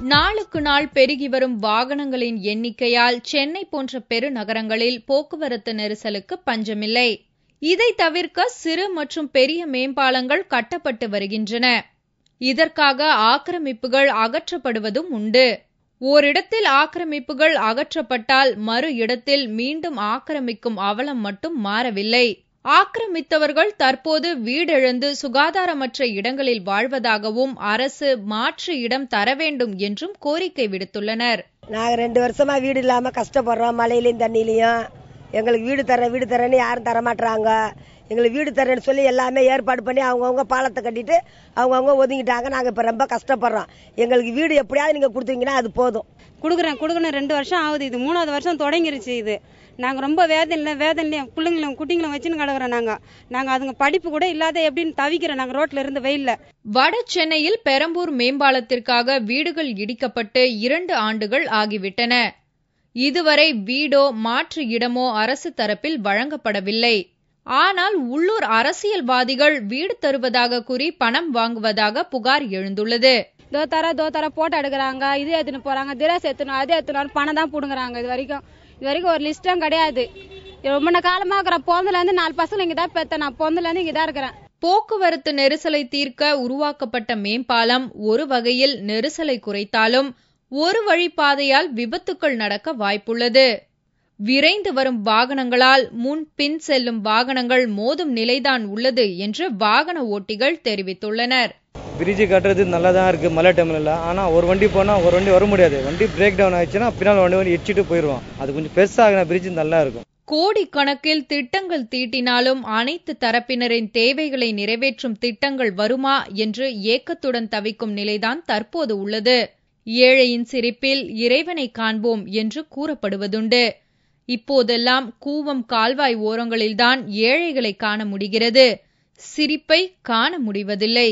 நாளுக்கு நாள் பெருகி வரும் வாகனங்களின் எண்ணிக்கையால் சென்னை போன்ற பெருநகரங்களில் போக்குவரத்து நெரிசலுக்கு பஞ்சமில்லை. இதை தவிர்க்க சிறு மற்றும் பெரிய மேம்பாலங்கள் கட்டப்பட்டு வருகின்றன. இதற்காக ஆக்கிரமிப்புகள் அகற்றப்படுவதும் உண்டு. ஓரிடத்தில் ஆக்கிரமிப்புகள் அகற்றப்பட்டால் மறு இடத்தில் மீண்டும் ஆக்கிரமிக்கும் அவலம் மட்டும் மாறவில்லை. ஆக்கிரமித்தவர்கள் தற்போது வீடிழந்து சுகாதாரமற்ற இடங்களில் வாழ்வதாகவும் அரசு மாற்று இடம் தர வேண்டும் என்றும் கோரிக்கை விடுத்துள்ளனர். நாங்க 2 வருஷமா வீடு இல்லாம கஷ்டப்படுறோம். மழையிலையும் தண்ணியிலையும் எங்களுக்கு வீடு தரேன்னு யாரும் தரமாட்டாங்க. எங்களுக்கு வீடு தரேன்னு சொல்லி எல்லாமே ஏற்பாடு பண்ணி அவங்கவுங்க பாலத்தை கட்டிட்டு அவங்கவுங்க ஒதுங்கிட்டாங்க. நாங்க இப்ப ரொம்ப கஷ்டப்படுறோம். எங்களுக்கு வீடு எப்படியாவது நீங்க கொடுத்தீங்கன்னா அது போதும். கொடுக்குறேன் 2 வருஷம் ஆகுது. இது 3வது வருஷம் தொடங்கிருச்சு. இது நாங்க ரொம்ப வேதனையில பிள்ளைங்களும் குட்டிங்களும் வச்சுன்னு கிடக்குறோம். நாங்க அதுங்க படிப்பு கூட இல்லாத எப்படின்னு தவிக்கிறோம். நாங்க ரோட்ல இருந்து வெயில்ல. வட சென்னையில் பெரம்பூர் மேம்பாலத்திற்காக வீடுகள் இடிக்கப்பட்டு 2 ஆண்டுகள் ஆகிவிட்டன. இதுவரை வீடோ மாற்று இடமோ அரசு தரப்பில் வழங்கப்படவில்லை. ஆனால் உள்ளூர் அரசியல்வாதிகள் வீடு தருவதாக கூறி பணம் வாங்குவதாக புகார் எழுந்துள்ளது. தோத்தர போட்டோ எடுக்கிறாங்க, இது எடுத்துன்னு போறாங்க, திராஸ் எடுத்துணும், அது எடுத்துணும், பணம் தான் புடுங்குறாங்க. இது வரைக்கும் ஒரு லிஸ்டும் கிடையாது. ரொம்ப காலமா இருக்கிற பொந்துல இருந்து 4 பசங்க இங்கதான் பெத்த. நான் பொந்துல இருந்து இங்கதான் இருக்கிறேன். போக்குவரத்து நெரிசலை தீர்க்க உருவாக்கப்பட்ட மேம்பாலம் ஒரு வகையில் நெரிசலை குறைத்தாலும் ஒரு வழிப்பாதையால் விபத்துக்கள் நடக்க வாய்ப்புள்ளது. விரைந்து வரும் வாகனங்களால் முன் பின் செல்லும் வாகனங்கள் மோதும் நிலைதான் உள்ளது என்று வாகன ஓட்டிகள் தெரிவித்துள்ளனர். பிரிட்ஜ் கட்டுறது நல்லா தான் இருக்கு மழை டைம்ல. ஆனா ஒரு வண்டி போனா ஒரு வண்டி வர முடியாது. வண்டி பிரேக் டவுன் ஆயிடுச்சுன்னா பின்னால் வண்டி இடிச்சிட்டு போயிடுவோம். அது கொஞ்சம் பெருசாக பிரிட்ஜ் நல்லா இருக்கும். கோடிக்கணக்கில் திட்டங்கள் தீட்டினாலும் அனைத்து தரப்பினரின் தேவைகளை நிறைவேற்றும் திட்டங்கள் வருமா என்று ஏக்கத்துடன் தவிக்கும் நிலைதான் தற்போது உள்ளது. ஏழையின் சிரிப்பில் இறைவனை காண்போம் என்று கூறப்படுவதுண்டு. இப்போதெல்லாம் கூவம் கால்வாய் ஓரங்களில்தான் ஏழைகளை காண முடிகிறது. சிரிப்பை காண முடிவதில்லை.